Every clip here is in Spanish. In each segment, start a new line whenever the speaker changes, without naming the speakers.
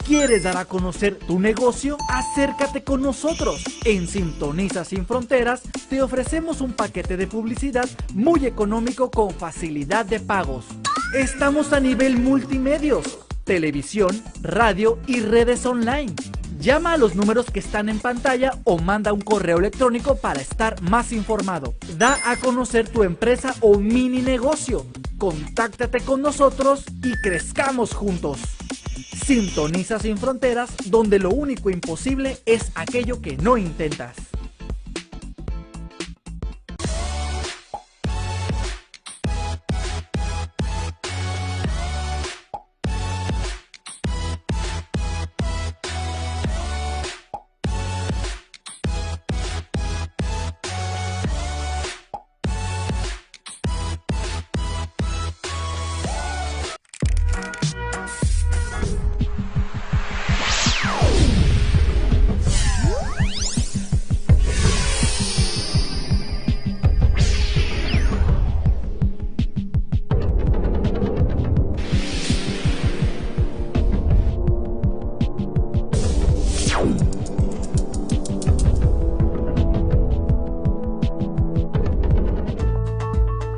¿Quieres dar a conocer tu negocio? Acércate con nosotros. En Sintoniza Sin Fronteras te ofrecemos un paquete de publicidad muy económico con facilidad de pagos. Estamos a nivel multimedios, televisión, radio y redes online. Llama a los números que están en pantalla o manda un correo electrónico para estar más informado. Da a conocer tu empresa o mini negocio. Contáctate con nosotros y crezcamos juntos. Sintoniza Sin Fronteras, donde lo único imposible es aquello que no intentas.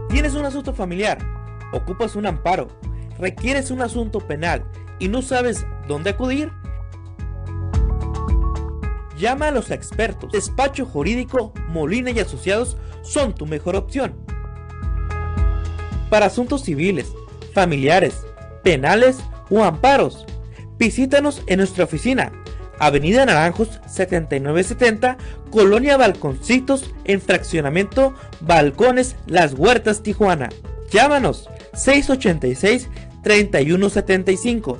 ¿Tienes un asunto familiar? ¿Ocupas un amparo? ¿Requieres un asunto penal y no sabes dónde acudir? Llama a los expertos. Despacho Jurídico Molina y Asociados son tu mejor opción. Para asuntos civiles, familiares, penales o amparos, visítanos en nuestra oficina, Avenida Naranjos 7970, Colonia Balconcitos, en fraccionamiento Balcones Las Huertas, Tijuana. Llámanos 686-3175,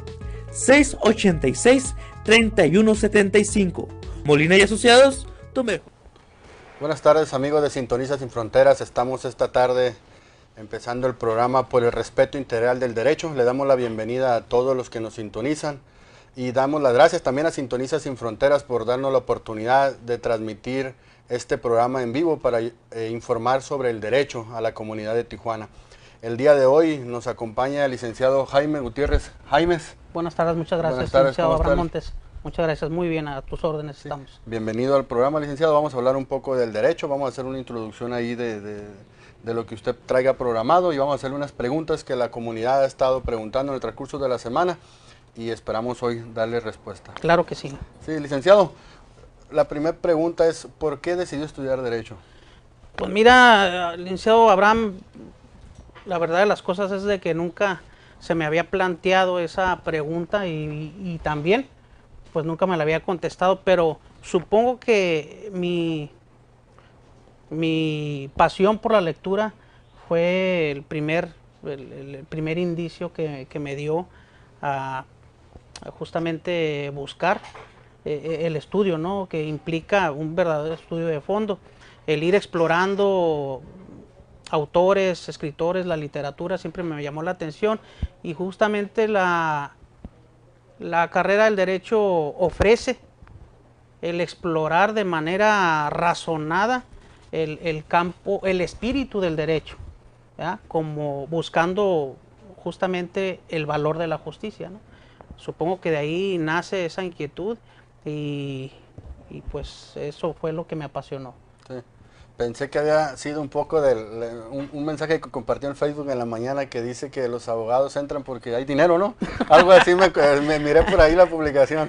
686-3175. Molina y Asociados, tu mejor.
Buenas tardes, amigos de Sintoniza Sin Fronteras. Estamos esta tarde empezando el programa por el respeto integral del derecho. Le damos la bienvenida a todos los que nos sintonizan y damos las gracias también a Sintoniza Sin Fronteras por darnos la oportunidad de transmitir este programa en vivo para informar sobre el derecho a la comunidad de Tijuana. El día de hoy nos acompaña el licenciado Jaime Gutiérrez. Jaimes.
Buenas tardes, muchas gracias,
Buenas tardes,
licenciado
¿cómo
Abraham
está?
Montes. Muchas gracias, muy bien, a tus órdenes estamos.
Bienvenido al programa, licenciado. Vamos a hablar un poco del derecho, vamos a hacer una introducción ahí de lo que usted traiga programado y vamos a hacer unas preguntas que la comunidad ha estado preguntando en el transcurso de la semana y esperamos hoy darle respuesta.
Claro que sí.
Sí, licenciado, la primera pregunta es, ¿por qué decidió estudiar Derecho?
Pues mira, licenciado Abraham, la verdad de las cosas es de que nunca se me había planteado esa pregunta y también pues nunca me la había contestado, pero supongo que mi pasión por la lectura fue el primer indicio que me dio a justamente buscar el estudio, ¿no? Que implica un verdadero estudio de fondo, el ir explorando autores, escritores, la literatura siempre me llamó la atención y justamente la carrera del derecho ofrece el explorar de manera razonada el campo, el espíritu del derecho, ¿ya? Como buscando justamente el valor de la justicia, ¿no? Supongo que de ahí nace esa inquietud y pues eso fue lo que me apasionó.
Sí. Pensé que había sido un poco un mensaje que compartió en Facebook en la mañana que dice que los abogados entran porque hay dinero, ¿no? Algo así me miré por ahí la publicación.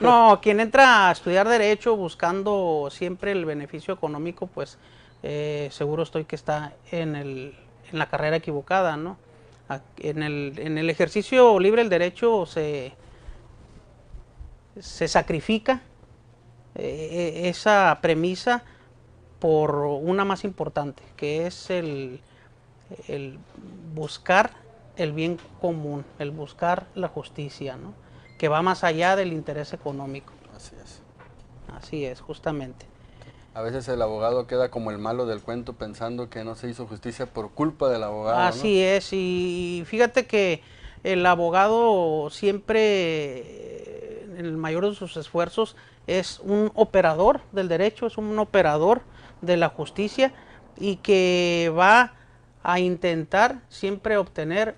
No, quien entra a estudiar Derecho buscando siempre el beneficio económico, pues seguro estoy que está en la carrera equivocada, ¿no? En el ejercicio libre del derecho se sacrifica esa premisa por una más importante, que es el buscar el bien común, el buscar la justicia, ¿no? Que va más allá del interés económico.
Así es.
Así es, justamente.
A veces el abogado queda como el malo del cuento pensando que no se hizo justicia por culpa del abogado,
Así
¿no?
es, y fíjate que el abogado siempre, en el mayor de sus esfuerzos, es un operador del derecho, es un operador de la justicia y que va a intentar siempre obtener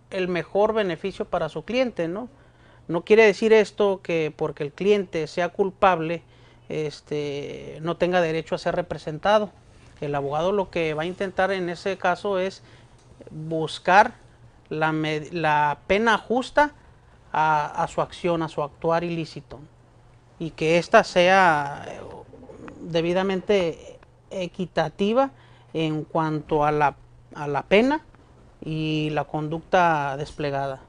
el mejor beneficio para su cliente, ¿no? No quiere decir esto que porque el cliente sea culpable, no tenga derecho a ser representado. El abogado lo que va a intentar en ese caso es buscar la pena justa a su acción, a su actuar ilícito, y que ésta sea debidamente equitativa en cuanto a la pena y la conducta desplegada.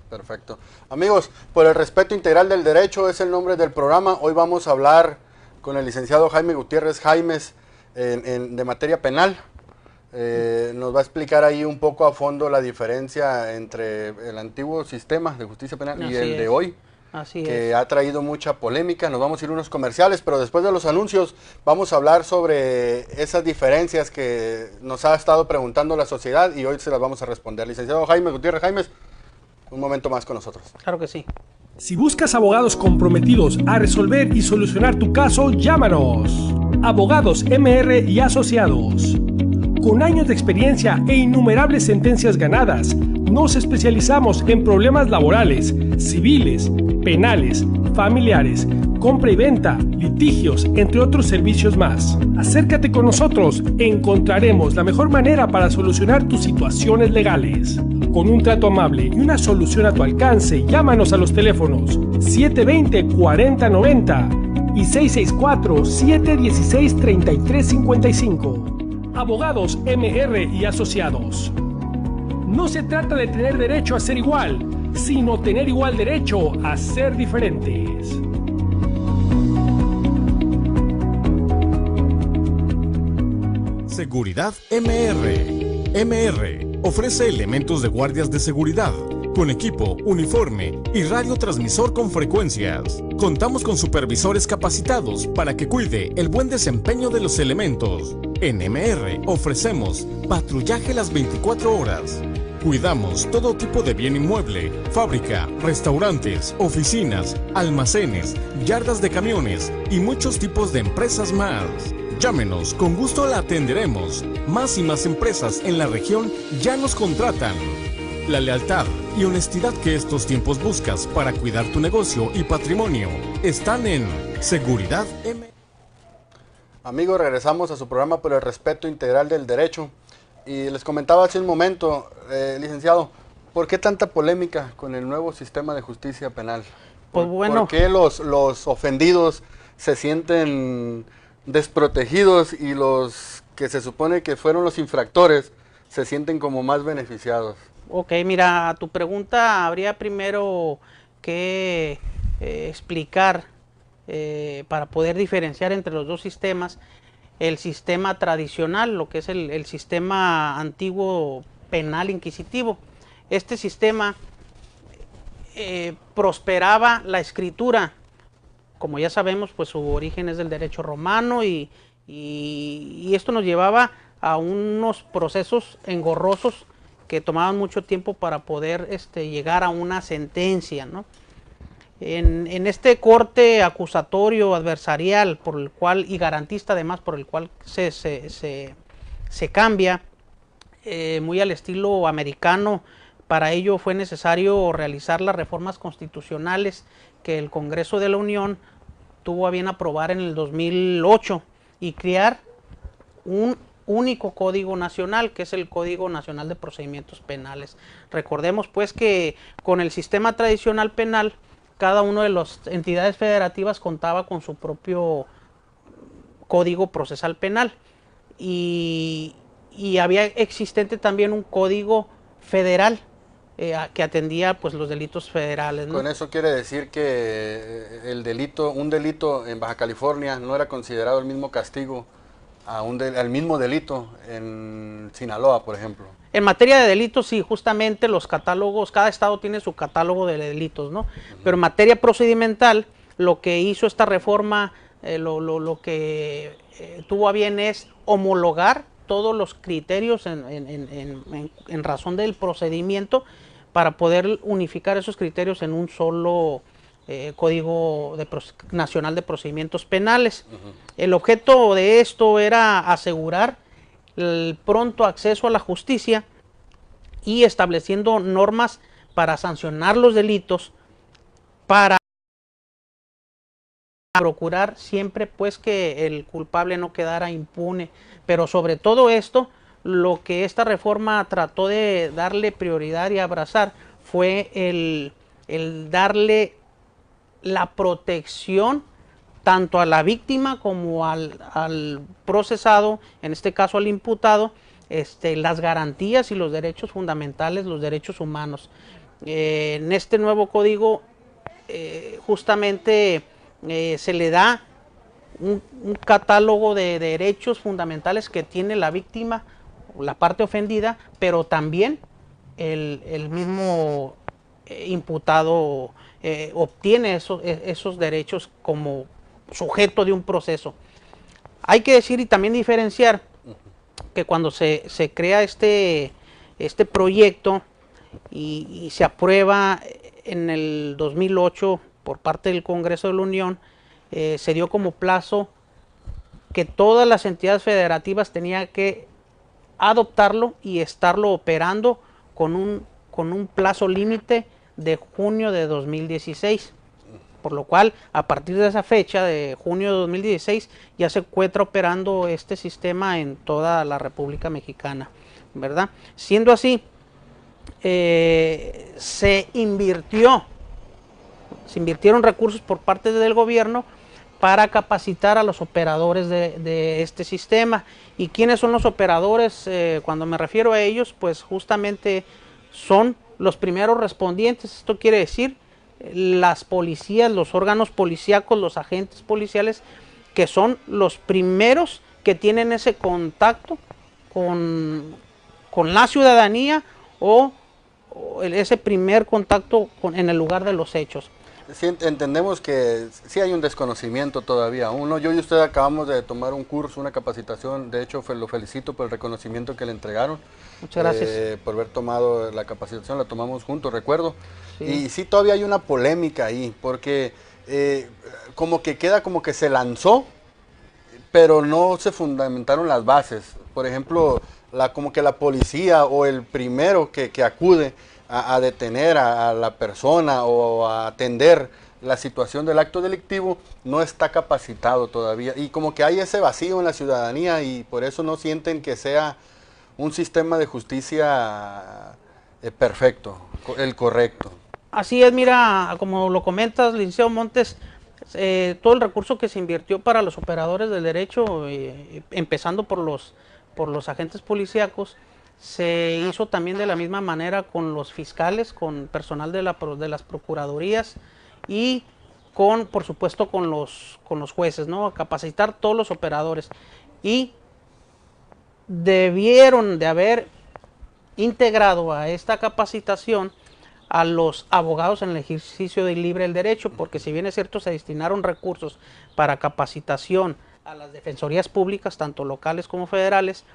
Perfecto. Amigos, por el respeto integral del derecho es el nombre del programa. Hoy vamos a hablar con el licenciado Jaime Gutiérrez Jaimes de materia penal. Nos va a explicar ahí un poco a fondo la diferencia entre el antiguo sistema de justicia penal y el de hoy.
Así
que ha traído mucha polémica. Nos vamos a ir a unos comerciales, pero después de los anuncios vamos a hablar sobre esas diferencias que nos ha estado preguntando la sociedad y hoy se las vamos a responder. Licenciado Jaime Gutiérrez Jaimes, un momento más con nosotros.
Claro que sí.
Si buscas abogados comprometidos a resolver y solucionar tu caso, llámanos. Abogados MR y Asociados. Con años de experiencia e innumerables sentencias ganadas, nos especializamos en problemas laborales, civiles, penales, familiares, compra y venta, litigios, entre otros servicios más. Acércate con nosotros, encontraremos la mejor manera para solucionar tus situaciones legales. Con un trato amable y una solución a tu alcance, llámanos a los teléfonos 720-4090 y 664-716-3355. Abogados MR y Asociados. No se trata de tener derecho a ser igual, sino tener igual derecho a ser diferentes.
Seguridad MR. MR ofrece elementos de guardias de seguridad, con equipo, uniforme y radiotransmisor con frecuencias. Contamos con supervisores capacitados para que cuide el buen desempeño de los elementos. En MR ofrecemos patrullaje las 24 horas. Cuidamos todo tipo de bien inmueble, fábrica, restaurantes, oficinas, almacenes, yardas de camiones y muchos tipos de empresas más. Llámenos, con gusto la atenderemos. Más y más empresas en la región ya nos contratan. La lealtad y honestidad que estos tiempos buscas para cuidar tu negocio y patrimonio están en Seguridad M.
Amigos, regresamos a su programa por el respeto integral del derecho. Y les comentaba hace un momento, licenciado, ¿por qué tanta polémica con el nuevo sistema de justicia penal?
Pues bueno.
¿Por qué los ofendidos se sienten desprotegidos y los que se supone que fueron los infractores se sienten como más beneficiados?
Ok, mira, a tu pregunta habría primero que explicar para poder diferenciar entre los dos sistemas, el sistema tradicional, lo que es el sistema antiguo penal inquisitivo. Este sistema prosperaba la escritura. Como ya sabemos, pues su origen es del derecho romano y esto nos llevaba a unos procesos engorrosos que tomaban mucho tiempo para poder llegar a una sentencia, ¿no? En este corte acusatorio adversarial por el cual, y garantista además, por el cual se cambia, muy al estilo americano, para ello fue necesario realizar las reformas constitucionales que el Congreso de la Unión tuvo a bien aprobar en el 2008 y crear un único código nacional, que es el Código Nacional de Procedimientos Penales. Recordemos pues que con el sistema tradicional penal, cada una de las entidades federativas contaba con su propio código procesal penal y había existente también un código federal que atendía pues los delitos federales, ¿no?
Con eso quiere decir que un delito en Baja California no era considerado el mismo castigo al mismo delito en Sinaloa, por ejemplo.
En materia de delitos, sí, justamente los catálogos, cada estado tiene su catálogo de delitos, ¿no? Pero en materia procedimental, lo que hizo esta reforma, lo que tuvo a bien es homologar todos los criterios en razón del procedimiento para poder unificar esos criterios en un solo Código Nacional de Procedimientos Penales. El objeto de esto era asegurar el pronto acceso a la justicia y estableciendo normas para sancionar los delitos para procurar siempre pues que el culpable no quedara impune, pero sobre todo esto, lo que esta reforma trató de darle prioridad y abrazar fue el darle la protección tanto a la víctima como al procesado, en este caso al imputado, las garantías y los derechos fundamentales, los derechos humanos. En este nuevo código justamente se le da un catálogo de derechos fundamentales que tiene la víctima, la parte ofendida, pero también el mismo imputado obtiene esos derechos como sujeto de un proceso. Hay que decir y también diferenciar que cuando se crea este proyecto y se aprueba en el 2008 por parte del Congreso de la Unión, se dio como plazo que todas las entidades federativas tenían que adoptarlo y estarlo operando con un plazo límite de junio de 2016. Por lo cual, a partir de esa fecha de junio de 2016, ya se encuentra operando este sistema en toda la República Mexicana, ¿verdad? Siendo así, se invirtieron recursos por parte del gobierno para capacitar a los operadores de este sistema. ¿Y quiénes son los operadores? Cuando me refiero a ellos, pues justamente son los primeros respondientes. Esto quiere decir las policías, los órganos policíacos, los agentes policiales, que son los primeros que tienen ese contacto con la ciudadanía o ese primer contacto en el lugar de los hechos.
Sí, entendemos que sí hay un desconocimiento todavía. Yo y usted acabamos de tomar un curso, una capacitación, de hecho lo felicito por el reconocimiento que le entregaron.
Muchas gracias.
Por haber tomado la capacitación, la tomamos juntos, recuerdo.
Sí.
Y sí, todavía hay una polémica ahí, porque como que queda como que se lanzó, pero no se fundamentaron las bases. Por ejemplo, como que la policía o el primero que acude a detener a la persona o a atender la situación del acto delictivo no está capacitado todavía, y como que hay ese vacío en la ciudadanía y por eso no sienten que sea un sistema de justicia perfecto, el correcto.
Así es, mira, como lo comentas, licenciado Montes, todo el recurso que se invirtió para los operadores del derecho, empezando por los agentes policíacos, se hizo también de la misma manera con los fiscales, con personal de las procuradurías y por supuesto con los jueces, ¿no? Capacitar todos los operadores, y debieron de haber integrado a esta capacitación a los abogados en el ejercicio del libre del derecho, porque si bien es cierto se destinaron recursos para capacitación a las defensorías públicas, tanto locales como federales,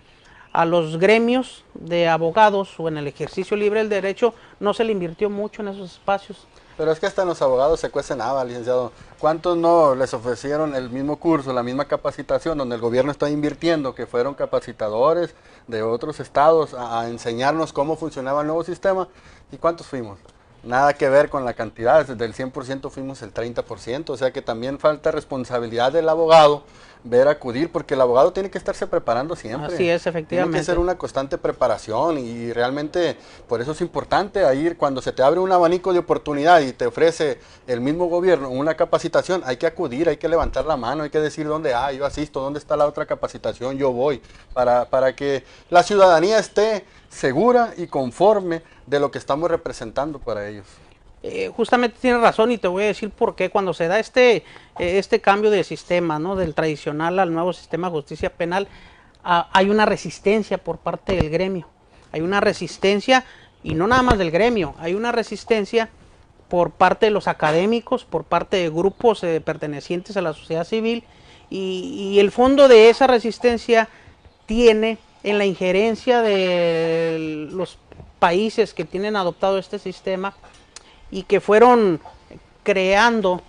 a los gremios de abogados o en el ejercicio libre del derecho no se le invirtió mucho en esos espacios.
Pero es que hasta en los abogados se cuecen habas, licenciado. ¿Cuántos no les ofrecieron el mismo curso, la misma capacitación, donde el gobierno está invirtiendo, que fueron capacitadores de otros estados a enseñarnos cómo funcionaba el nuevo sistema? ¿Y cuántos fuimos? Nada que ver con la cantidad, del 100% fuimos el 30%, o sea que también falta responsabilidad del abogado ver acudir, porque el abogado tiene que estarse preparando siempre.
Así es, efectivamente.
Tiene que ser una constante preparación y realmente por eso es importante ir cuando se te abre un abanico de oportunidad y te ofrece el mismo gobierno una capacitación, hay que acudir, hay que levantar la mano, hay que decir dónde, yo asisto, dónde está la otra capacitación, yo voy, para que la ciudadanía esté segura y conforme de lo que estamos representando para ellos.
Justamente tienes razón, y te voy a decir por qué. Cuando se da este cambio de sistema, ¿no? Del tradicional al nuevo sistema de justicia penal, hay una resistencia por parte del gremio. Hay una resistencia, y no nada más del gremio, hay una resistencia por parte de los académicos, por parte de grupos pertenecientes a la sociedad civil, y el fondo de esa resistencia tiene en la injerencia de los países que tienen adoptado este sistema y que fueron creando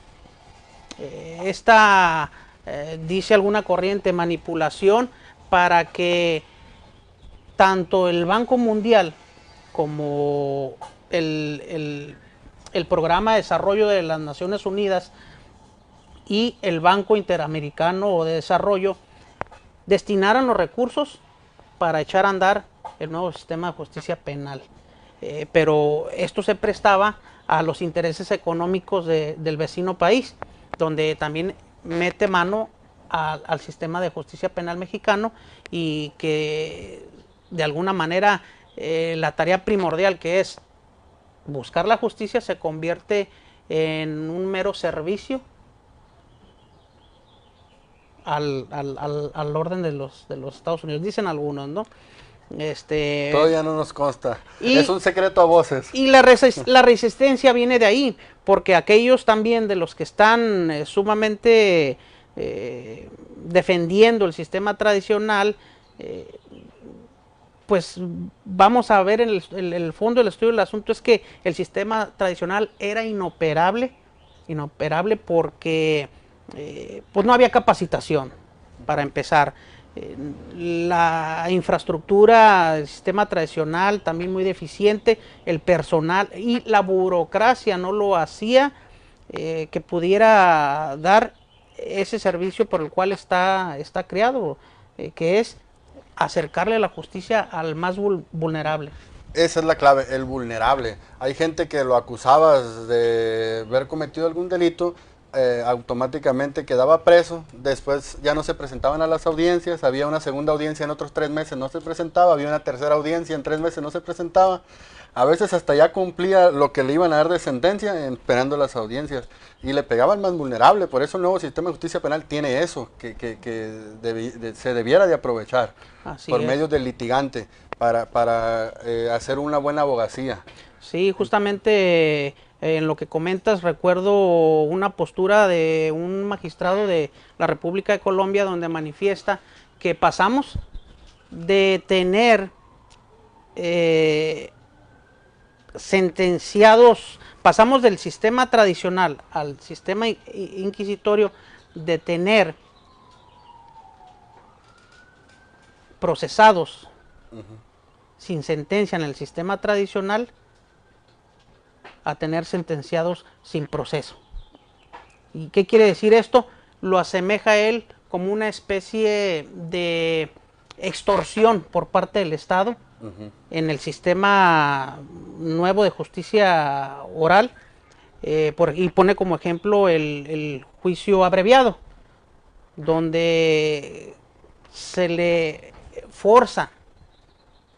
dice alguna corriente, manipulación para que tanto el Banco Mundial como el el Programa de Desarrollo de las Naciones Unidas y el Banco Interamericano de Desarrollo destinaran los recursos para echar a andar el nuevo sistema de justicia penal. Pero esto se prestaba a los intereses económicos del vecino país, donde también mete mano al sistema de justicia penal mexicano, y que de alguna manera la tarea primordial, que es buscar la justicia, se convierte en un mero servicio al orden de los Estados Unidos, dicen algunos, ¿no?
Todavía no nos consta, es un secreto a voces.
Y la resistencia viene de ahí, porque aquellos también de los que están sumamente defendiendo el sistema tradicional, pues vamos a ver en el fondo del estudio del asunto es que el sistema tradicional era inoperable porque pues no había capacitación para empezar. La infraestructura del sistema tradicional también muy deficiente, el personal y la burocracia no lo hacía que pudiera dar ese servicio por el cual está creado, que es acercarle la justicia al más vulnerable.
Esa es la clave, el vulnerable. Hay gente que lo acusaba de haber cometido algún delito, automáticamente quedaba preso, después ya no se presentaban a las audiencias, había una segunda audiencia en otros 3 meses, no se presentaba, había una tercera audiencia en 3 meses, no se presentaba, a veces hasta ya cumplía lo que le iban a dar de sentencia esperando las audiencias, y le pegaban más vulnerable. Por eso el nuevo sistema de justicia penal tiene eso, que se debiera de aprovechar. Así por medios del litigante para hacer una buena abogacía.
Sí, justamente en lo que comentas, recuerdo una postura de un magistrado de la República de Colombia donde manifiesta que pasamos de tener sentenciados, pasamos del sistema tradicional al sistema inquisitorio, de tener procesados sin sentencia en el sistema tradicional a tener sentenciados sin proceso. ¿Y qué quiere decir esto? Lo asemeja él como una especie de extorsión por parte del Estado en el sistema nuevo de justicia oral, y pone como ejemplo el juicio abreviado, donde se le forza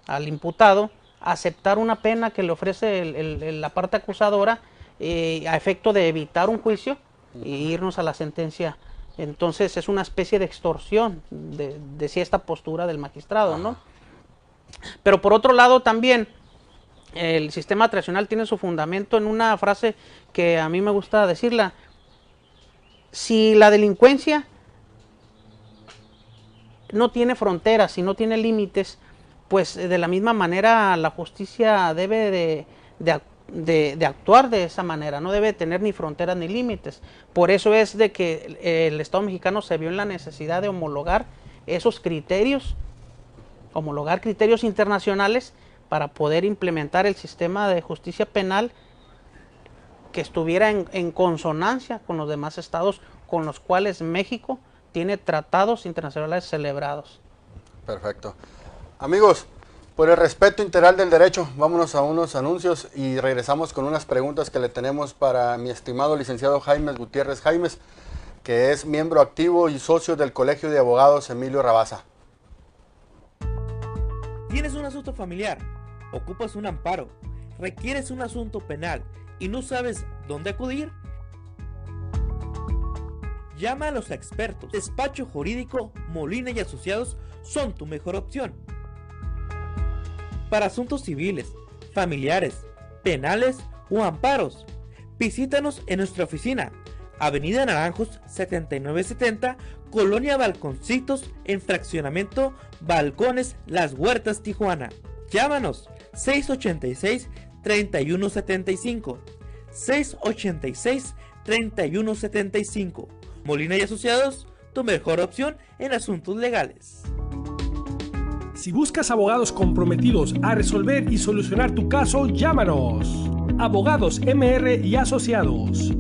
al imputado aceptar una pena que le ofrece la parte acusadora a efecto de evitar un juicio e irnos a la sentencia. Entonces es una especie de extorsión, decía esta postura del magistrado, ¿no? Pero por otro lado también el sistema tradicional tiene su fundamento en una frase que a mí me gusta decirla: si la delincuencia no tiene fronteras y no tiene límites, pues de la misma manera la justicia debe de actuar de esa manera, no debe tener ni fronteras ni límites. Por eso es de que el Estado mexicano se vio en la necesidad de homologar esos criterios, homologar criterios internacionales para poder implementar el sistema de justicia penal que estuviera en consonancia con los demás estados con los cuales México tiene tratados internacionales celebrados.
Perfecto. Amigos, por el respeto integral del derecho, vámonos a unos anuncios y regresamos con unas preguntas que le tenemos para mi estimado licenciado Jaimes Gutiérrez Jaimes, que es miembro activo y socio del Colegio de Abogados Emilio Rabasa.
¿Tienes un asunto familiar? ¿Ocupas un amparo? ¿Requieres un asunto penal y no sabes dónde acudir? Llama a los expertos. Despacho Jurídico Molina y Asociados son tu mejor opción. Para asuntos civiles, familiares, penales o amparos, visítanos en nuestra oficina, Avenida Naranjos 7970, Colonia Balconcitos, en fraccionamiento Balcones Las Huertas, Tijuana. Llámanos 686-3175, 686-3175. Molina y Asociados, tu mejor opción en asuntos legales.
Si buscas abogados comprometidos a resolver y solucionar tu caso, llámanos. Abogados MR y Asociados.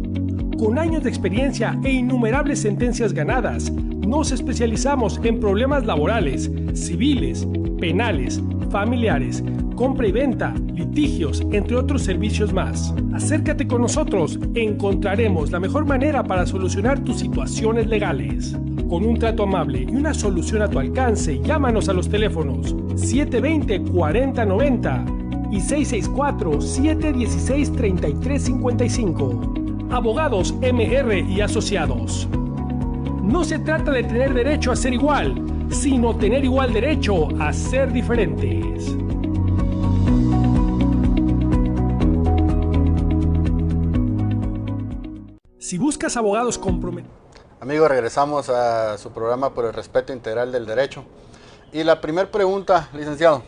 Con años de experiencia e innumerables sentencias ganadas, nos especializamos en problemas laborales, civiles, penales, familiares, compra y venta, litigios, entre otros servicios más. Acércate con nosotros, encontraremos la mejor manera para solucionar tus situaciones legales. Con un trato amable y una solución a tu alcance, llámanos a los teléfonos 720-4090 y 664-716-3355. Abogados MR y Asociados. No se trata de tener derecho a ser igual, sino tener igual derecho a ser diferentes. Si buscas abogados comprometidos...
Amigos, regresamos a su programa por el respeto integral del derecho. Y la primera pregunta, licenciado,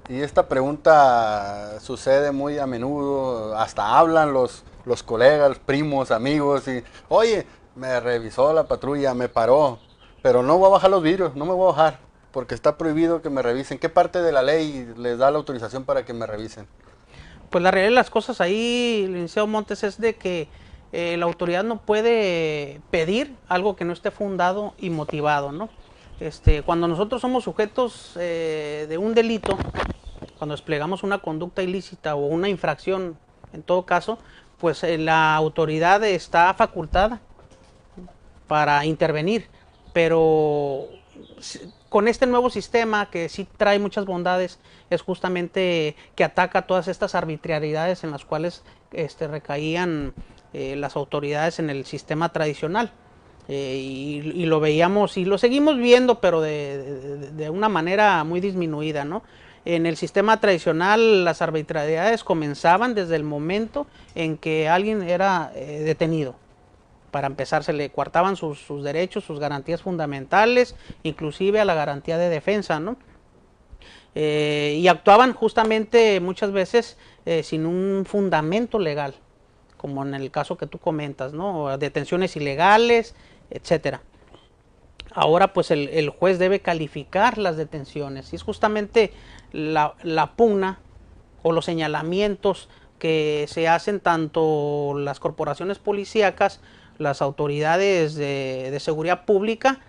y esta pregunta sucede muy a menudo, hasta hablan los colegas, primos, amigos, y oye, me revisó la patrulla, me paró, pero no voy a bajar los vidrios, no me voy a bajar, porque está prohibido que me revisen. ¿Qué parte de la ley les da la autorización para que me revisen?
Pues la realidad de las cosas ahí, licenciado Montes, es de que la autoridad no puede pedir algo que no esté fundado y motivado, ¿no? Cuando nosotros somos sujetos de un delito, cuando desplegamos una conducta ilícita o una infracción, en todo caso, pues la autoridad está facultada para intervenir, pero con este nuevo sistema que sí trae muchas bondades, es justamente que ataca todas estas arbitrariedades en las cuales recaían las autoridades en el sistema tradicional. Y lo veíamos y lo seguimos viendo, pero de una manera muy disminuida, ¿no? En el sistema tradicional las arbitrariedades comenzaban desde el momento en que alguien era detenido. Para empezar, se le coartaban sus derechos, sus garantías fundamentales, inclusive a la garantía de defensa, ¿no? Y actuaban justamente muchas veces sin un fundamento legal, como en el caso que tú comentas, ¿no? Detenciones ilegales, etcétera. Ahora pues el juez debe calificar las detenciones y es justamente la pugna o los señalamientos que se hacen tanto las corporaciones policíacas, las autoridades de seguridad pública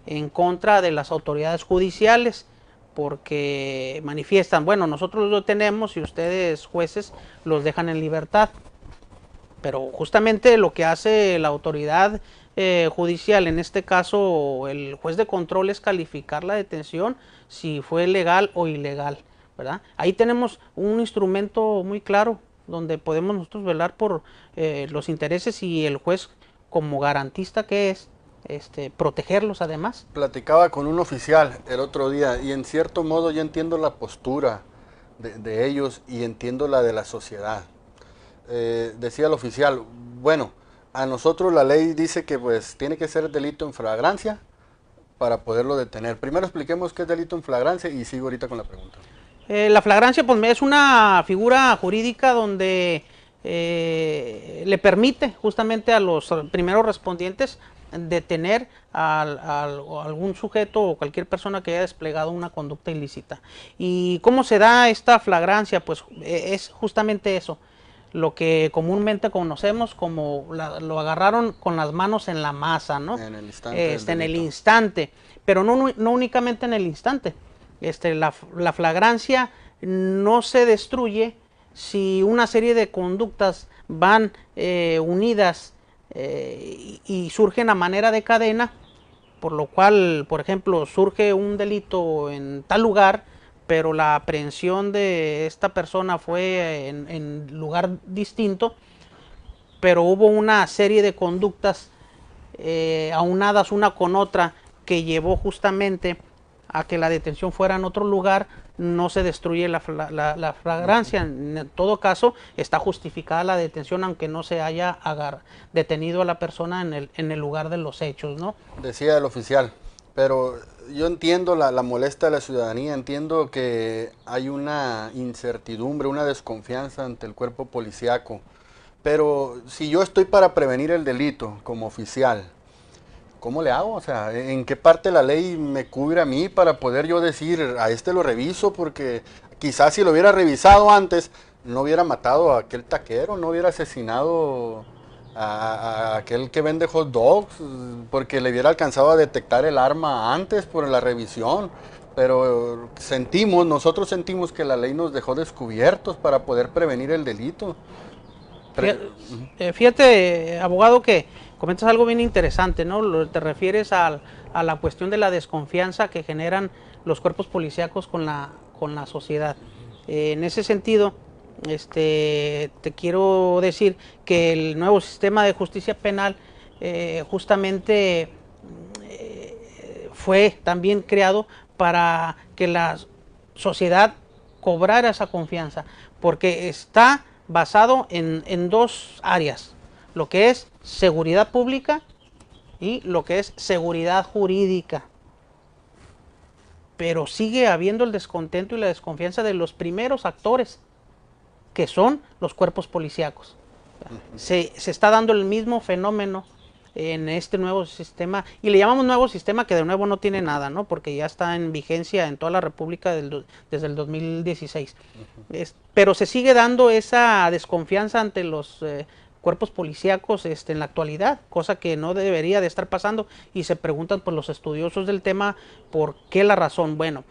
en contra de las autoridades judiciales, porque manifiestan, bueno, nosotros lo tenemos y ustedes jueces los dejan en libertad. Pero justamente lo que hace la autoridad judicial, en este caso el juez de control, es calificar la detención si fue legal o ilegal, ¿verdad? Ahí tenemos un instrumento muy claro donde podemos nosotros velar por los intereses y el juez, como garantista que es, protegerlos además.
Platicaba con un oficial el otro día y en cierto modo yo entiendo la postura de ellos y entiendo la de la sociedad. Decía el oficial, bueno, a nosotros la ley dice que pues tiene que ser delito en flagrancia para poderlo detener. Primero expliquemos qué es delito en flagrancia y sigo ahorita con la pregunta.
La flagrancia pues es una figura jurídica donde le permite justamente a los primeros respondientes detener a algún sujeto o cualquier persona que haya desplegado una conducta ilícita. ¿Y cómo se da esta flagrancia? Pues es justamente eso, lo que comúnmente conocemos como lo agarraron con las manos en la masa, ¿no?
En el instante.
En el instante, pero no únicamente en el instante. La flagrancia no se destruye si una serie de conductas van unidas y surgen a manera de cadena, por lo cual, por ejemplo, surge un delito en tal lugar, pero la aprehensión de esta persona fue en lugar distinto, pero hubo una serie de conductas aunadas una con otra que llevó justamente a que la detención fuera en otro lugar. No se destruye la flagrancia. En todo caso está justificada la detención aunque no se haya detenido a la persona en el lugar de los hechos, ¿no?
Decía el oficial, pero yo entiendo la molestia de la ciudadanía, entiendo que hay una incertidumbre, una desconfianza ante el cuerpo policíaco, pero si yo estoy para prevenir el delito como oficial, ¿cómo le hago? O sea, ¿en qué parte la ley me cubre a mí para poder yo decir, a este lo reviso? Porque quizás si lo hubiera revisado antes, no hubiera matado a aquel taquero, no hubiera asesinado a aquel que vende hot dogs, porque le hubiera alcanzado a detectar el arma antes por la revisión. Pero nosotros sentimos que la ley nos dejó descubiertos para poder prevenir el delito.
Fíjate, abogado, que comentas algo bien interesante, ¿no? Te refieres a la cuestión de la desconfianza que generan los cuerpos policíacos con la sociedad. En ese sentido, te quiero decir que el nuevo sistema de justicia penal justamente fue también creado para que la sociedad cobrara esa confianza, porque está basado en dos áreas, lo que es seguridad pública y lo que es seguridad jurídica. Pero sigue habiendo el descontento y la desconfianza de los primeros actores, que son los cuerpos policíacos. Se está dando el mismo fenómeno en este nuevo sistema, y le llamamos nuevo sistema, que de nuevo no tiene nada, ¿no? Porque ya está en vigencia en toda la República desde el 2016. Pero se sigue dando esa desconfianza ante los cuerpos policíacos en la actualidad, cosa que no debería de estar pasando, y se preguntan pues los estudiosos del tema por qué la razón. Bueno,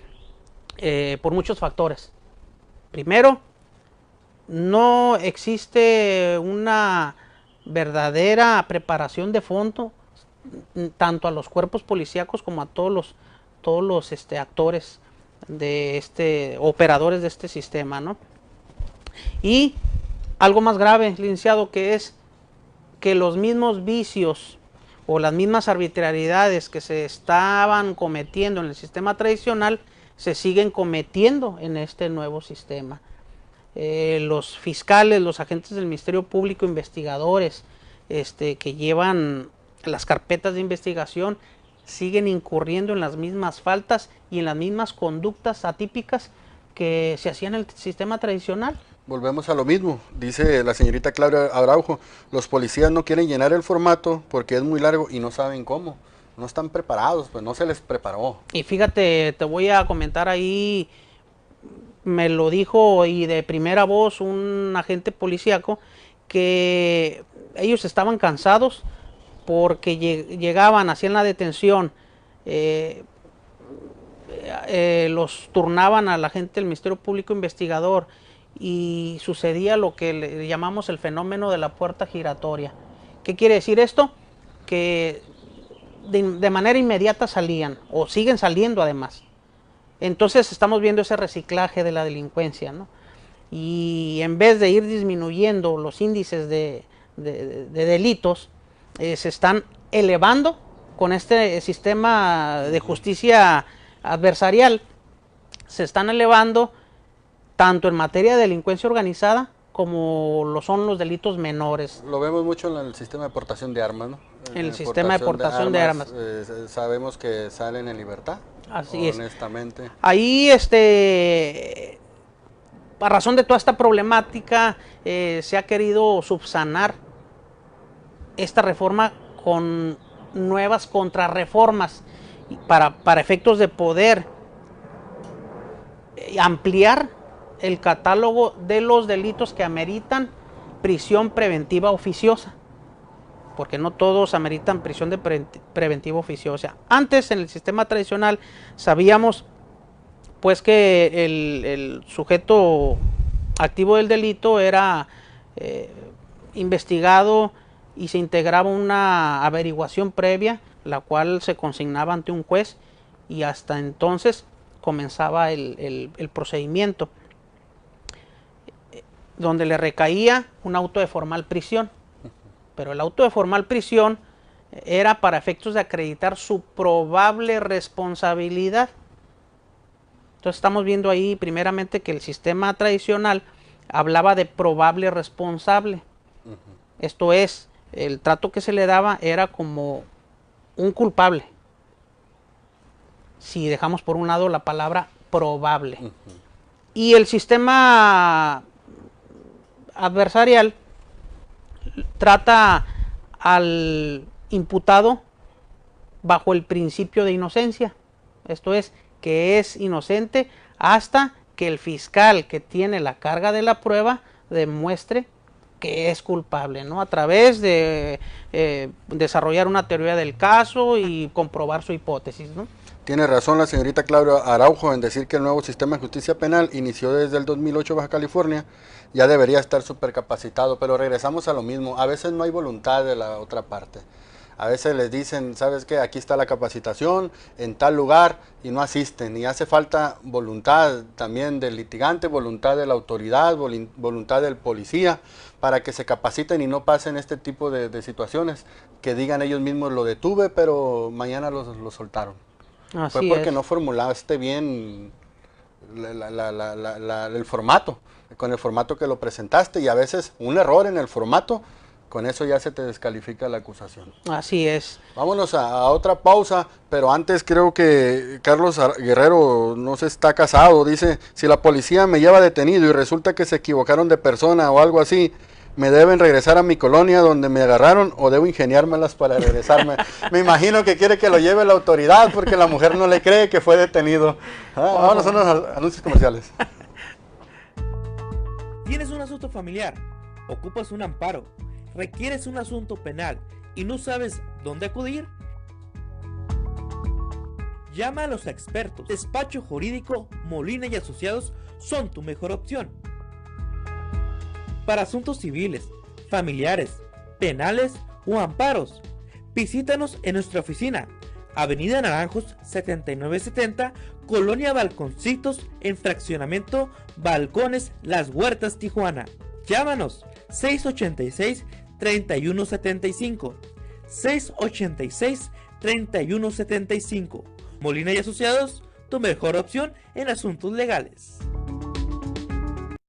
por muchos factores. Primero, no existe una verdadera preparación de fondo tanto a los cuerpos policíacos como a todos los actores de operadores de este sistema, ¿no? Y algo más grave, licenciado, que es que los mismos vicios o las mismas arbitrariedades que se estaban cometiendo en el sistema tradicional se siguen cometiendo en este nuevo sistema. Los fiscales, los agentes del Ministerio Público, investigadores que llevan las carpetas de investigación, siguen incurriendo en las mismas faltas y en las mismas conductas atípicas que se hacían en el sistema tradicional.
Volvemos a lo mismo, dice la señorita Claudia Araujo, los policías no quieren llenar el formato porque es muy largo y no saben cómo, no están preparados, pues no se les preparó.
Y fíjate, te voy a comentar ahí, me lo dijo y de primera voz un agente policíaco, que ellos estaban cansados porque llegaban, hacían la detención, los turnaban a la gente del Ministerio Público investigador y sucedía lo que le llamamos el fenómeno de la puerta giratoria. ¿Qué quiere decir esto? Que de manera inmediata salían, o siguen saliendo además. Entonces estamos viendo ese reciclaje de la delincuencia, ¿no? Y en vez de ir disminuyendo los índices de delitos, se están elevando con este sistema de justicia adversarial, se están elevando tanto en materia de delincuencia organizada como lo son los delitos menores.
Lo vemos mucho en el sistema de portación de armas, ¿no?
En el sistema de portación de armas.
Sabemos que salen en libertad.
Así
honestamente.
Es. Ahí, a razón de toda esta problemática, se ha querido subsanar esta reforma con nuevas contrarreformas para efectos de poder ampliar el catálogo de los delitos que ameritan prisión preventiva oficiosa, porque no todos ameritan prisión preventiva oficiosa. Antes, en el sistema tradicional, sabíamos pues que el sujeto activo del delito era investigado y se integraba una averiguación previa, la cual se consignaba ante un juez, y hasta entonces comenzaba el procedimiento, donde le recaía un auto de formal prisión. Pero el auto de formal prisión era para efectos de acreditar su probable responsabilidad. Entonces estamos viendo ahí primeramente que el sistema tradicional hablaba de probable responsable. Esto es, el trato que se le daba era como un culpable, si dejamos por un lado la palabra probable. Y el sistema adversarial trata al imputado bajo el principio de inocencia. Esto es, que es inocente hasta que el fiscal que tiene la carga de la prueba demuestre que es culpable, ¿no? A través de desarrollar una teoría del caso y comprobar su hipótesis, ¿no?
Tiene razón la señorita Claudia Araujo en decir que el nuevo sistema de justicia penal inició desde el 2008 Baja California, ya debería estar supercapacitado, pero regresamos a lo mismo, a veces no hay voluntad de la otra parte. A veces les dicen, ¿sabes qué? Aquí está la capacitación en tal lugar y no asisten. Y hace falta voluntad también del litigante, voluntad de la autoridad, voluntad del policía, para que se capaciten y no pasen este tipo de situaciones. Que digan ellos mismos, lo detuve, pero mañana lo soltaron.
Así
Fue porque
es.
no formulaste bien el formato, con el formato que lo presentaste. Y a veces un error en el formato, con eso ya se te descalifica la acusación.
Así es.
Vámonos a otra pausa, pero antes creo que Carlos Guerrero no se está casado. Dice, si la policía me lleva detenido y resulta que se equivocaron de persona o algo así, ¿me deben regresar a mi colonia donde me agarraron o debo ingeniármelas para regresarme? Me imagino que quiere que lo lleve la autoridad porque la mujer no le cree que fue detenido. Vámonos a unos anuncios comerciales.
¿Tienes un asunto familiar? ¿Ocupas un amparo? ¿Requieres un asunto penal y no sabes dónde acudir? Llama a los expertos. Despacho Jurídico Molina y Asociados son tu mejor opción. Para asuntos civiles, familiares, penales o amparos, visítanos en nuestra oficina, Avenida Naranjos 7970, Colonia Balconcitos, en fraccionamiento Balcones Las Huertas, Tijuana. Llámanos 686-3175, 686-3175. Molina y Asociados, tu mejor opción en asuntos legales.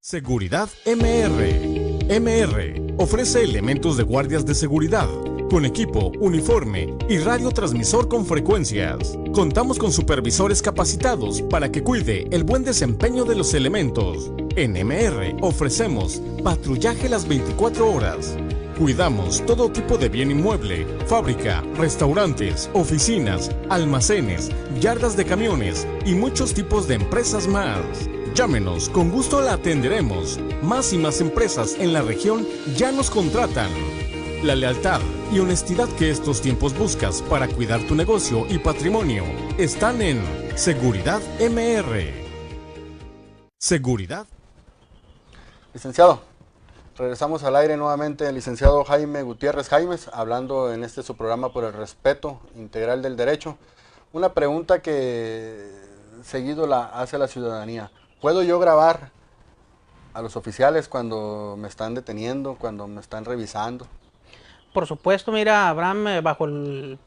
Seguridad MR. MR ofrece elementos de guardias de seguridad, con equipo, uniforme y radiotransmisor con frecuencias. Contamos con supervisores capacitados para que cuide el buen desempeño de los elementos. En MR ofrecemos patrullaje las 24 horas. Cuidamos todo tipo de bien inmueble, fábrica, restaurantes, oficinas, almacenes, yardas de camiones y muchos tipos de empresas más. Llámenos, con gusto la atenderemos. Más y más empresas en la región ya nos contratan. La lealtad y honestidad que estos tiempos buscas para cuidar tu negocio y patrimonio están en Seguridad MR. Seguridad.
Licenciado, regresamos al aire nuevamente, el licenciado Jaime Gutiérrez Jaimes, hablando en su programa por el respeto integral del derecho. Una pregunta que seguido la hace la ciudadanía. ¿Puedo yo grabar a los oficiales cuando me están deteniendo, cuando me están revisando?
Por supuesto, mira, Abraham, bajo el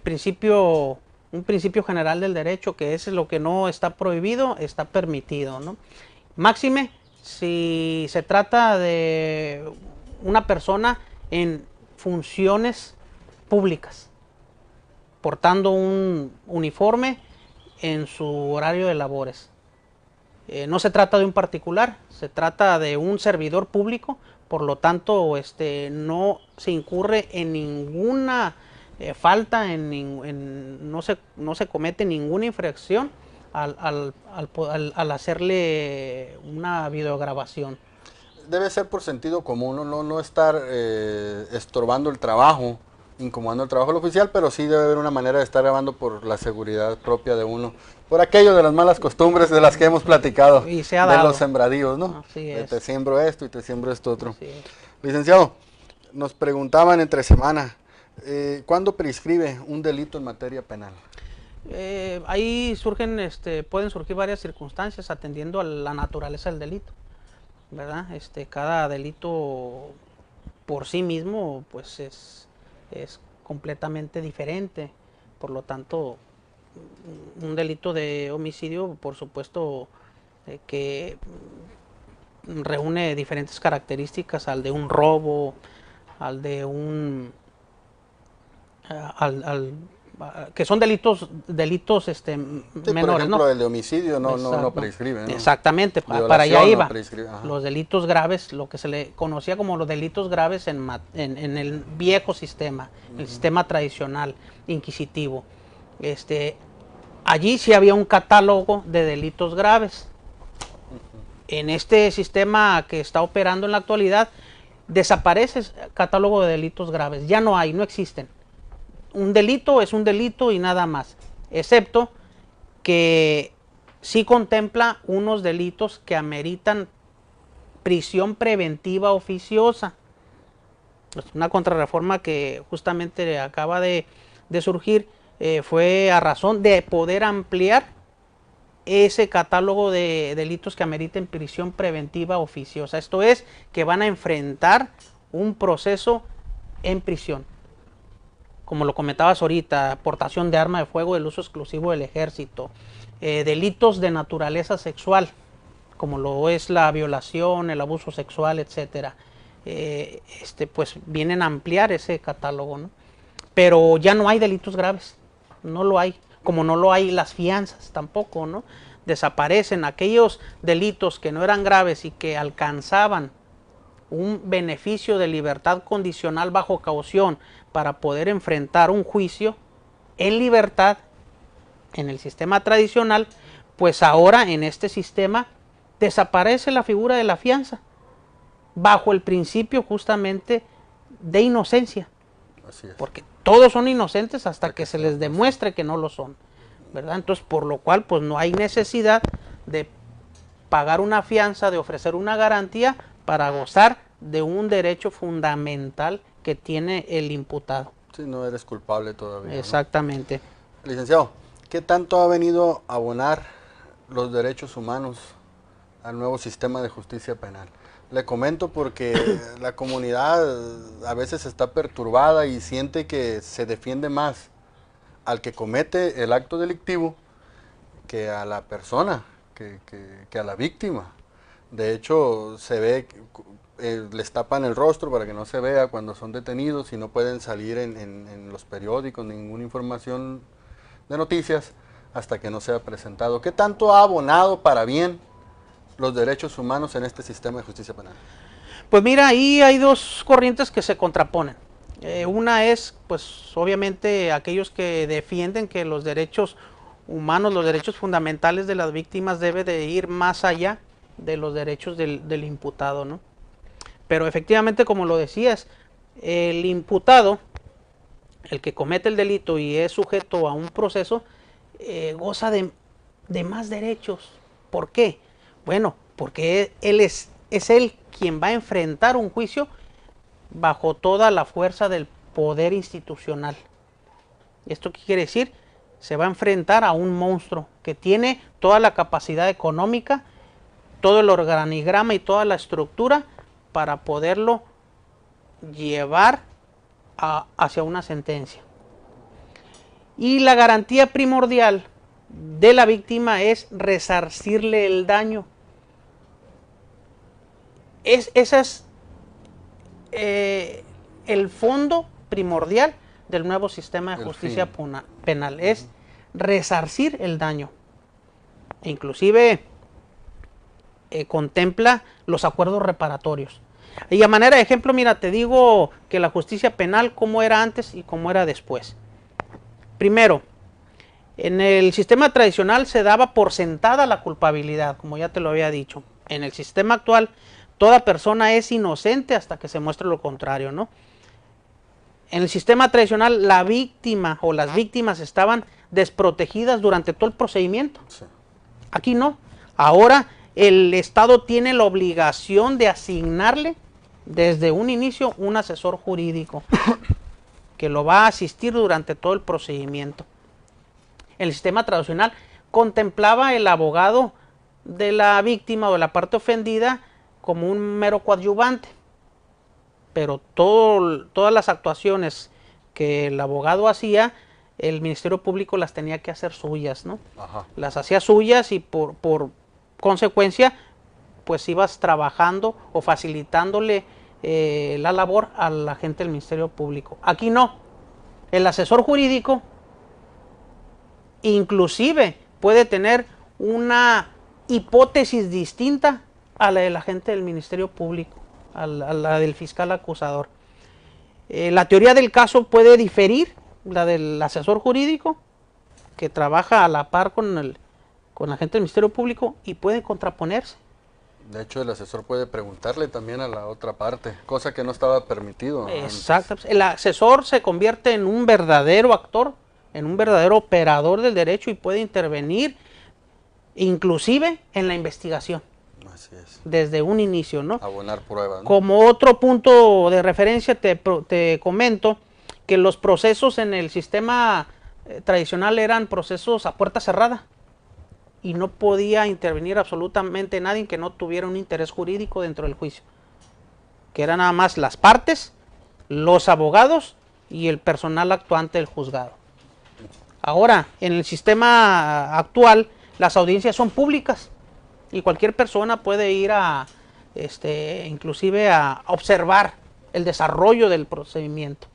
principio, un principio general del derecho, que es lo que no está prohibido, está permitido, ¿no? Máxime, si se trata de una persona en funciones públicas, portando un uniforme en su horario de labores. No se trata de un particular, se trata de un servidor público, por lo tanto no se incurre en ninguna falta, no se comete ninguna infracción al hacerle una videograbación.
Debe ser por sentido común, no estar estorbando el trabajo, incomodando el trabajo del oficial, pero sí debe haber una manera de estar grabando por la seguridad propia de uno, por aquello de las malas costumbres de las que hemos platicado,
y se ha
de
dado.
los sembradíos, ¿no?
Así es.
Te siembro esto y te siembro esto otro.
Así es.
Licenciado, nos preguntaban entre semana, ¿cuándo prescribe un delito en materia penal?
Ahí pueden surgir varias circunstancias atendiendo a la naturaleza del delito, ¿verdad? Cada delito por sí mismo pues es completamente diferente, por lo tanto un delito de homicidio, por supuesto, que reúne diferentes características al de un robo, al de que son delitos
Sí,
menores,
por ejemplo,
¿no?
el de homicidio no
Exacto.
prescribe, ¿no?
Exactamente,
Violación
para allá
no
iba.
prescribe, ajá.
Los delitos graves, lo que se le conocía como los delitos graves en el viejo sistema, el sistema tradicional, inquisitivo. Allí sí había un catálogo de delitos graves. En este sistema que está operando en la actualidad, desaparece el catálogo de delitos graves. Ya no hay, no existen. Un delito es un delito y nada más, excepto que sí contempla unos delitos que ameritan prisión preventiva oficiosa. Pues una contrarreforma que justamente acaba de surgir, fue a razón de poder ampliar ese catálogo de delitos que ameriten prisión preventiva oficiosa. Esto es, que van a enfrentar un proceso en prisión. Como lo comentabas ahorita, portación de arma de fuego del uso exclusivo del ejército, delitos de naturaleza sexual, como lo es la violación, el abuso sexual, etcétera. Pues vienen a ampliar ese catálogo, ¿no? Pero ya no hay delitos graves, no lo hay, como no lo hay las fianzas tampoco, ¿no? Desaparecen aquellos delitos que no eran graves y que alcanzaban un beneficio de libertad condicional bajo caución para poder enfrentar un juicio en libertad en el sistema tradicional. Pues ahora en este sistema desaparece la figura de la fianza bajo el principio justamente de inocencia.
Así es.
Porque todos son inocentes hasta que se les demuestre que no lo son, ¿verdad? Entonces, por lo cual, pues no hay necesidad de pagar una fianza, de ofrecer una garantía para gozar de un derecho fundamental que tiene el imputado.
Sí, no eres culpable todavía, ¿no?
Exactamente.
Licenciado, ¿qué tanto ha venido a abonar los derechos humanos al nuevo sistema de justicia penal? Le comento porque la comunidad a veces está perturbada y siente que se defiende más al que comete el acto delictivo que a la persona, que a la víctima. De hecho, se ve, les tapan el rostro para que no se vea cuando son detenidos y no pueden salir en los periódicos, ninguna información de noticias hasta que no sea presentado. ¿Qué tanto ha abonado para bien los derechos humanos en este sistema de justicia penal?
Pues mira, ahí hay dos corrientes que se contraponen. Una es, pues obviamente, aquellos que defienden que los derechos humanos, los derechos fundamentales de las víctimas debe de ir más allá de los derechos del imputado, ¿no? Pero efectivamente, como lo decías, el imputado, el que comete el delito y es sujeto a un proceso, goza de más derechos. ¿Por qué? Bueno, porque él es él quien va a enfrentar un juicio bajo toda la fuerza del poder institucional. ¿Esto qué quiere decir? Se va a enfrentar a un monstruo que tiene toda la capacidad económica, todo el organigrama y toda la estructura para poderlo llevar hacia una sentencia. Y la garantía primordial de la víctima es resarcirle el daño. Ese es el fondo primordial del nuevo sistema de justicia penal, es resarcir el daño. E inclusive contempla los acuerdos reparatorios. Y a manera de ejemplo, mira, te digo que la justicia penal, cómo era antes y cómo era después. Primero, en el sistema tradicional se daba por sentada la culpabilidad, como ya te lo había dicho. En el sistema actual, toda persona es inocente hasta que se muestre lo contrario, ¿no? En el sistema tradicional, la víctima o las víctimas estaban desprotegidas durante todo el procedimiento. Sí. Aquí no. Ahora el Estado tiene la obligación de asignarle desde un inicio un asesor jurídico que lo va a asistir durante todo el procedimiento. El sistema tradicional contemplaba el abogado de la víctima o de la parte ofendida como un mero coadyuvante, pero todas las actuaciones que el abogado hacía, el Ministerio Público las tenía que hacer suyas, ¿no? Ajá. Las hacía suyas y por consecuencia, pues ibas trabajando o facilitándole la labor a la gente del Ministerio Público. Aquí no. El asesor jurídico inclusive puede tener una hipótesis distinta a la del agente del Ministerio Público, a la del fiscal acusador. La teoría del caso puede diferir, la del asesor jurídico, que trabaja a la par con el agente del Ministerio Público, y puede contraponerse.
De hecho, el asesor puede preguntarle también a la otra parte, cosa que no estaba permitido.
Exacto. El asesor se convierte en un verdadero actor, en un verdadero operador del derecho, y puede intervenir inclusive en la investigación.
Así es.
Desde un inicio, ¿no?
Abonar pruebas, ¿no?
Como otro punto de referencia te comento que los procesos en el sistema tradicional eran procesos a puerta cerrada y no podía intervenir absolutamente nadie que no tuviera un interés jurídico dentro del juicio, que eran nada más las partes, los abogados y el personal actuante del juzgado. Ahora, en el sistema actual, las audiencias son públicas y cualquier persona puede ir inclusive a observar el desarrollo del procedimiento.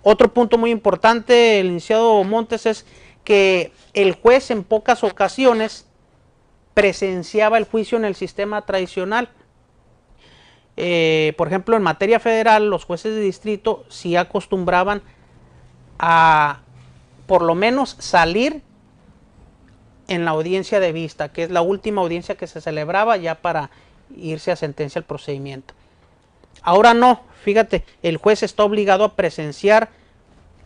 Otro punto muy importante, el licenciado Montes, es que el juez en pocas ocasiones presenciaba el juicio en el sistema tradicional. Por ejemplo, en materia federal, los jueces de distrito sí acostumbraban a por lo menos salir en la audiencia de vista, que es la última audiencia que se celebraba ya para irse a sentencia el procedimiento. Ahora no, fíjate, el juez está obligado a presenciar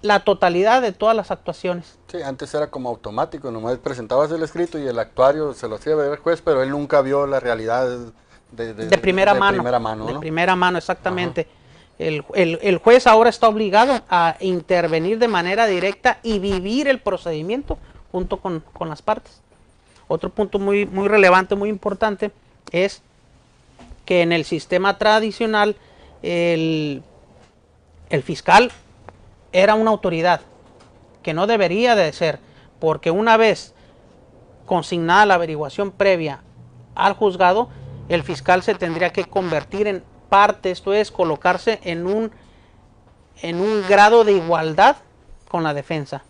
la totalidad de todas las actuaciones.
Sí, antes era como automático, nomás presentabas el escrito y el actuario se lo hacía ver el juez, pero él nunca vio la realidad de
primera mano.
¿no?
De primera mano, exactamente. El juez ahora está obligado a intervenir de manera directa y vivir el procedimiento junto con las partes. Otro punto muy relevante, muy importante, es que en el sistema tradicional el fiscal era una autoridad, que no debería de ser, porque una vez consignada la averiguación previa al juzgado, el fiscal se tendría que convertir en parte, esto es, colocarse en un grado de igualdad con la defensa.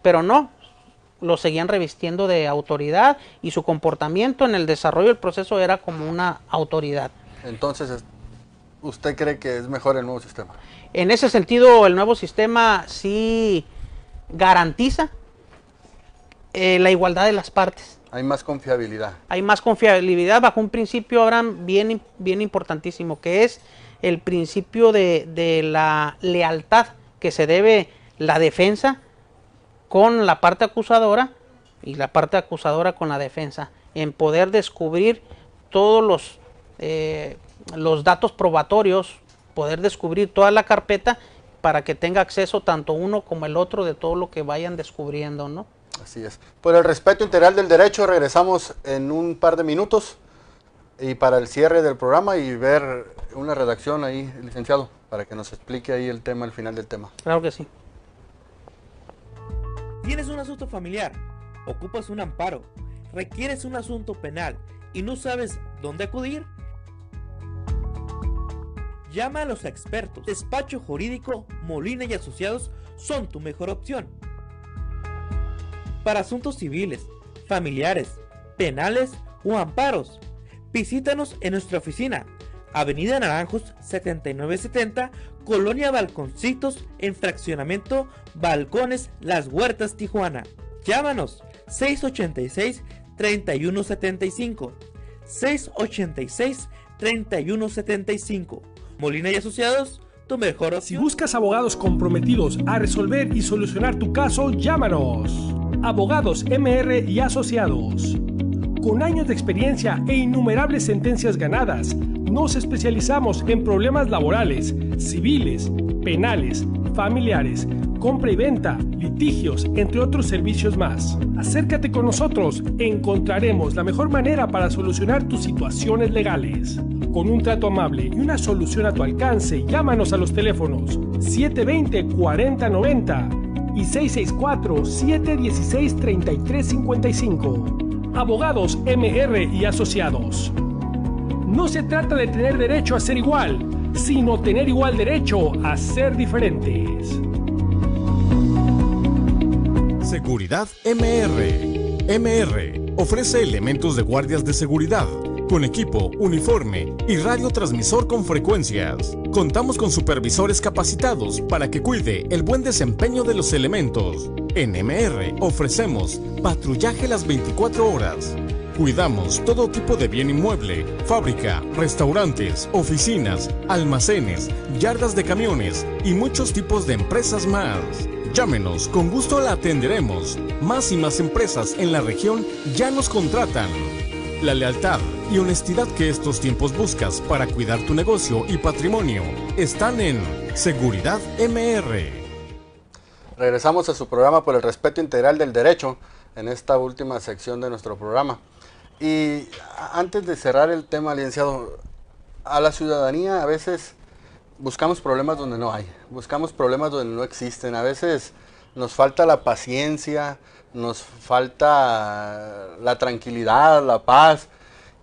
Pero no, lo seguían revistiendo de autoridad y su comportamiento en el desarrollo del proceso era como una autoridad.
Entonces, ¿usted cree que es mejor el nuevo sistema?
En ese sentido, el nuevo sistema sí garantiza la igualdad de las partes.
Hay más confiabilidad.
Hay más confiabilidad bajo un principio, Abraham, bien importantísimo, que es el principio de la lealtad que se debe la defensa con la parte acusadora y la parte acusadora con la defensa, en poder descubrir todos los datos probatorios, poder descubrir toda la carpeta para que tenga acceso tanto uno como el otro de todo lo que vayan descubriendo, ¿no?
Así es. Por el respeto integral del derecho, regresamos en un par de minutos y para el cierre del programa y ver una redacción ahí, licenciado, para que nos explique ahí el tema, el final del tema.
Claro que sí.
¿Tienes un asunto familiar? ¿Ocupas un amparo? ¿Requieres un asunto penal y no sabes dónde acudir? Llama a los expertos. Despacho Jurídico Molina y Asociados son tu mejor opción. Para asuntos civiles, familiares, penales o amparos, visítanos en nuestra oficina, Avenida Naranjos 7970, Colonia Balconcitos, en fraccionamiento Balcones Las Huertas, Tijuana. Llámanos 686-3175, 686-3175. Molina y Asociados, tu mejor opción.
Si buscas abogados comprometidos a resolver y solucionar tu caso, llámanos. Abogados MR y Asociados. Con años de experiencia e innumerables sentencias ganadas, nos especializamos en problemas laborales, civiles, penales, familiares, compra y venta, litigios, entre otros servicios más. Acércate con nosotros, encontraremos la mejor manera para solucionar tus situaciones legales. Con un trato amable y una solución a tu alcance, llámanos a los teléfonos 720-4090 y 664-716-3355. Abogados MR y Asociados. No se trata de tener derecho a ser igual, sino tener igual derecho a ser diferentes.
Seguridad MR. MR ofrece elementos de guardias de seguridad con equipo, uniforme y radiotransmisor con frecuencias. Contamos con supervisores capacitados para que cuide el buen desempeño de los elementos. En MR ofrecemos patrullaje las 24 horas. Cuidamos todo tipo de bien inmueble, fábrica, restaurantes, oficinas, almacenes, yardas de camiones y muchos tipos de empresas más. Llámenos, con gusto la atenderemos. Más y más empresas en la región ya nos contratan. La lealtad y honestidad que estos tiempos buscas para cuidar tu negocio y patrimonio están en Seguridad MR.
Regresamos a su programa por el respeto integral del derecho en esta última sección de nuestro programa. Y antes de cerrar el tema, licenciado, a la ciudadanía a veces buscamos problemas donde no hay, buscamos problemas donde no existen, a veces nos falta la paciencia, nos falta la tranquilidad, la paz,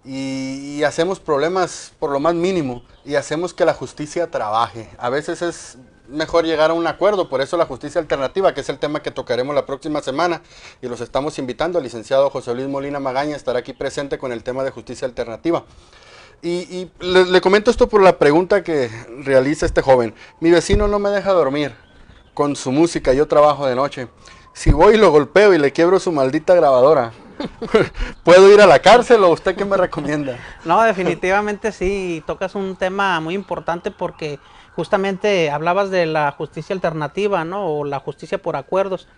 y hacemos problemas por lo más mínimo, y hacemos que la justicia trabaje. A veces es mejor llegar a un acuerdo, por eso la justicia alternativa, que es el tema que tocaremos la próxima semana, y los estamos invitando. El licenciado José Luis Molina Magaña estará aquí presente con el tema de justicia alternativa. Y le comento esto por la pregunta que realiza este joven. Mi vecino no me deja dormir con su música, yo trabajo de noche. Si voy y lo golpeo y le quiebro su maldita grabadora, ¿puedo ir a la cárcel o usted qué me recomienda?
No, definitivamente sí, tocas un tema muy importante porque justamente hablabas de la justicia alternativa, ¿no? O la justicia por acuerdos,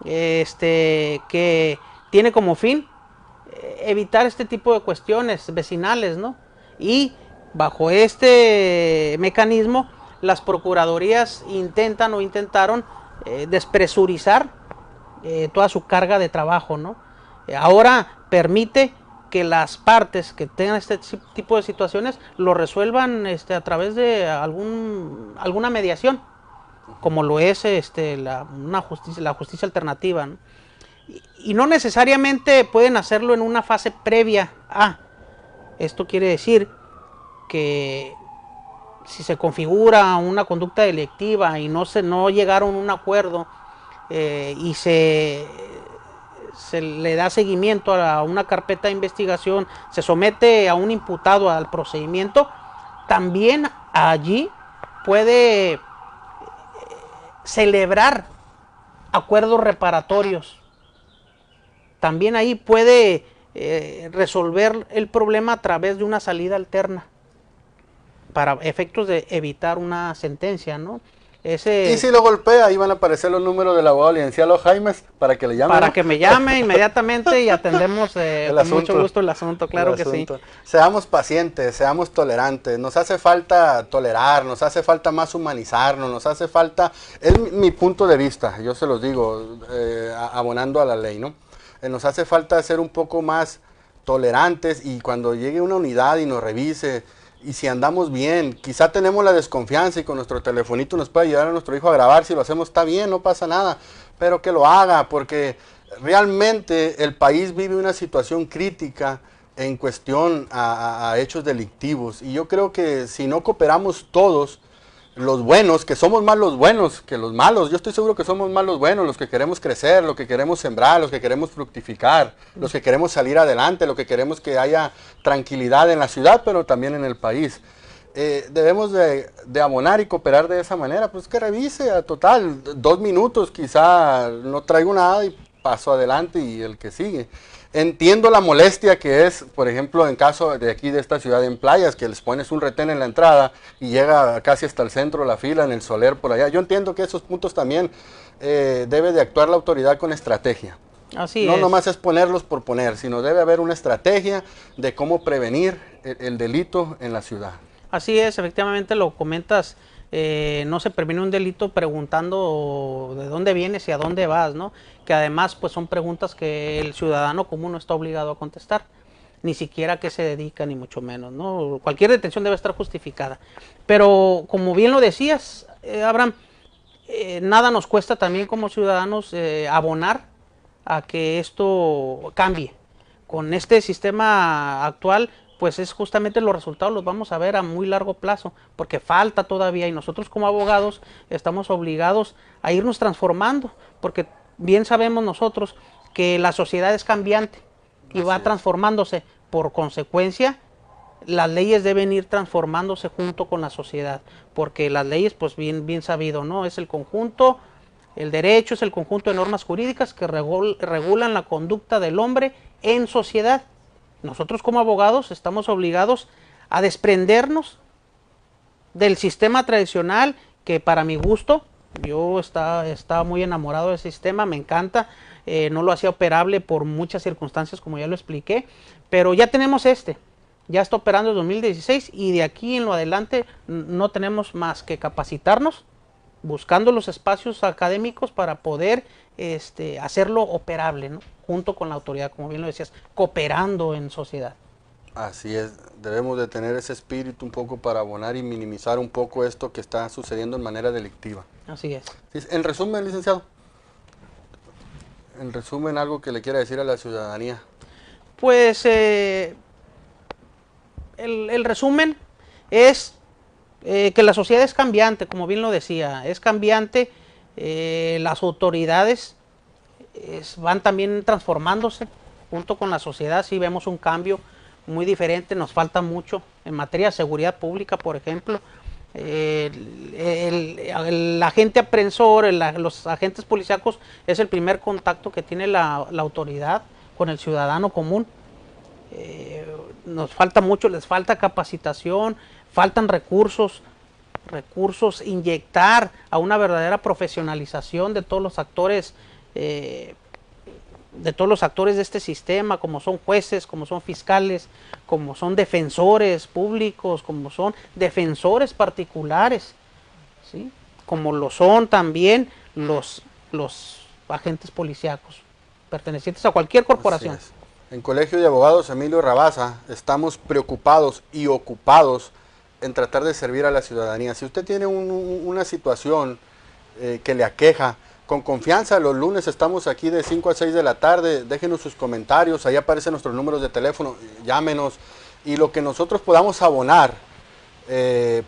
que tiene como fin evitar este tipo de cuestiones vecinales, ¿no? Y bajo este mecanismo, las procuradurías intentan o intentaron despresurizar toda su carga de trabajo, ¿no? Ahora permite que las partes que tengan este tipo de situaciones lo resuelvan a través de alguna mediación, como lo es la justicia alternativa, ¿no? Y no necesariamente pueden hacerlo en una fase previa a. Esto quiere decir que si se configura una conducta delictiva y no llegaron a un acuerdo y se le da seguimiento a una carpeta de investigación, se somete a un imputado al procedimiento, también allí puede celebrar acuerdos reparatorios. También ahí puede resolver el problema a través de una salida alterna para efectos de evitar una sentencia, ¿no?
Y si lo golpea, ahí van a aparecer los números del abogado licenciado Jaimes para que le llame.
Para que me llame inmediatamente y atendemos con mucho gusto el asunto, claro que sí.
Seamos pacientes, seamos tolerantes, nos hace falta tolerar, nos hace falta más humanizarnos, nos hace falta, es mi punto de vista, yo se los digo, abonando a la ley, ¿no? Nos hace falta ser un poco más tolerantes y cuando llegue una unidad y nos revise, y si andamos bien, quizá tenemos la desconfianza y con nuestro telefonito nos puede ayudar a nuestro hijo a grabar, si lo hacemos está bien, no pasa nada, pero que lo haga, porque realmente el país vive una situación crítica en cuestión a hechos delictivos, y yo creo que si no cooperamos todos, los buenos, que somos más los buenos que los malos, yo estoy seguro que somos más los buenos, los que queremos crecer, los que queremos sembrar, los que queremos fructificar, los que queremos salir adelante, los que queremos que haya tranquilidad en la ciudad, pero también en el país. Debemos de abonar y cooperar de esa manera, pues que revise, a total, 2 minutos, quizá no traigo nada y paso adelante y el que sigue. Entiendo la molestia que es, por ejemplo, en caso de aquí de esta ciudad en Playas, que les pones un retén en la entrada y llega casi hasta el centro de la fila, en el Soler por allá. Yo entiendo que esos puntos también debe de actuar la autoridad con estrategia.
Así
no
es.
nomás es ponerlos por poner, sino debe haber una estrategia de cómo prevenir el delito en la ciudad.
Así es, efectivamente lo comentas. No se previene un delito preguntando de dónde vienes y a dónde vas, ¿no? Que además pues son preguntas que el ciudadano común no está obligado a contestar, ni siquiera a qué se dedica, ni mucho menos, ¿no? Cualquier detención debe estar justificada. Pero como bien lo decías, Abraham, nada nos cuesta también como ciudadanos abonar a que esto cambie. Con este sistema actual, pues es justamente los resultados los vamos a ver a muy largo plazo, porque falta todavía y nosotros como abogados estamos obligados a irnos transformando, porque bien sabemos nosotros que la sociedad es cambiante y va transformándose. Por consecuencia, las leyes deben ir transformándose junto con la sociedad, porque las leyes, pues bien sabido, ¿no? Es el conjunto, el derecho es el conjunto de normas jurídicas que regulan la conducta del hombre en sociedad. Nosotros como abogados estamos obligados a desprendernos del sistema tradicional, que para mi gusto, yo estaba muy enamorado del sistema, me encanta, no lo hacía operable por muchas circunstancias, como ya lo expliqué, pero ya tenemos ya está operando en 2016 y de aquí en lo adelante no tenemos más que capacitarnos, buscando los espacios académicos para poder hacerlo operable, ¿no? Junto con la autoridad, como bien lo decías, cooperando en sociedad.
Así es, debemos de tener ese espíritu un poco para abonar y minimizar un poco esto que está sucediendo en manera delictiva.
Así es.
En resumen, licenciado, en resumen, algo que le quiera decir a la ciudadanía.
Pues el resumen es que la sociedad es cambiante, como bien lo decía, es cambiante, las autoridades van también transformándose junto con la sociedad, sí vemos un cambio muy diferente, nos falta mucho en materia de seguridad pública, por ejemplo. El agente aprensor, los agentes policíacos es el primer contacto que tiene la autoridad con el ciudadano común. Nos falta mucho, les falta capacitación, faltan recursos, inyectar a una verdadera profesionalización de todos los actores de este sistema, como son jueces, como son fiscales, como son defensores públicos, como son defensores particulares, ¿sí? Como lo son también los agentes policíacos pertenecientes a cualquier corporación.
En Colegio de Abogados Emilio Rabasa estamos preocupados y ocupados en tratar de servir a la ciudadanía. Si usted tiene una situación que le aqueja, con confianza, los lunes estamos aquí de 5 a 6 de la tarde, déjenos sus comentarios, ahí aparecen nuestros números de teléfono, llámenos, y lo que nosotros podamos abonar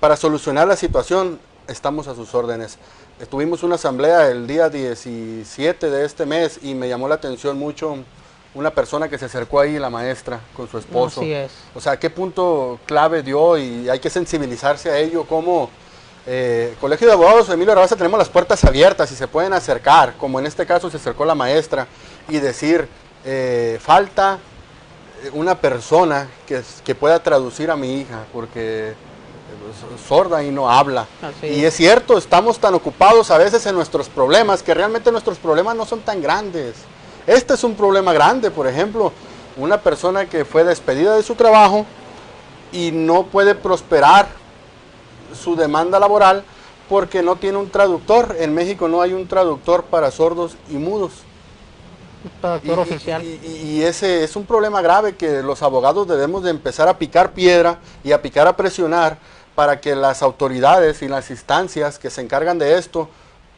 para solucionar la situación, estamos a sus órdenes. Tuvimos una asamblea el día 17 de este mes y me llamó la atención mucho una persona que se acercó ahí, la maestra, con su esposo.
Así es.
O sea, qué punto clave dio y hay que sensibilizarse a ello, como Colegio de Abogados Emilio Rabasa tenemos las puertas abiertas y se pueden acercar, como en este caso se acercó la maestra, y decir, falta una persona que pueda traducir a mi hija, porque es sorda y no habla. Y es cierto, estamos tan ocupados a veces en nuestros problemas, que realmente nuestros problemas no son tan grandes. Este es un problema grande, por ejemplo, una persona que fue despedida de su trabajo y no puede prosperar su demanda laboral porque no tiene un traductor. En México no hay un traductor para sordos y mudos.
Traductor oficial.
Y ese es un problema grave que los abogados debemos de empezar a picar piedra y a picar a presionar para que las autoridades y las instancias que se encargan de esto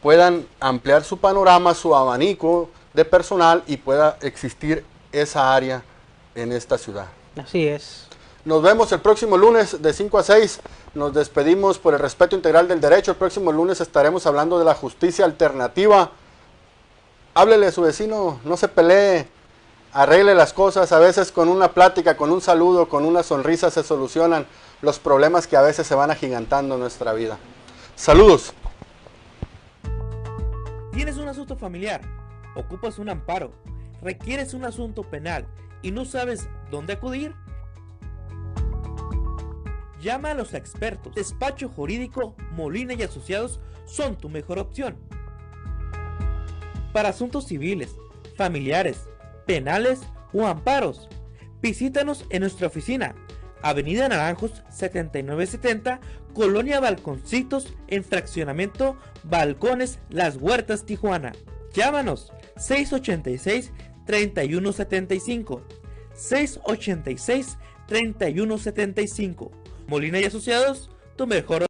puedan ampliar su panorama, su abanico de personal y pueda existir esa área en esta ciudad.
Así es.
Nos vemos el próximo lunes de 5 a 6. Nos despedimos por el respeto integral del derecho. El próximo lunes estaremos hablando de la justicia alternativa. Háblele a su vecino, no se pelee, arregle las cosas. A veces con una plática, con un saludo, con una sonrisa se solucionan los problemas que a veces se van agigantando en nuestra vida. Saludos.
¿Tienes un asunto familiar? ¿Ocupas un amparo? ¿Requieres un asunto penal y no sabes dónde acudir? Llama a los expertos. Despacho Jurídico Molina y Asociados son tu mejor opción. Para asuntos civiles, familiares, penales o amparos, visítanos en nuestra oficina, Avenida Naranjos 7970, Colonia Balconcitos, en fraccionamiento Balcones Las Huertas, Tijuana. Llámanos 686-3175, 686-3175. Molina y Asociados, tu mejor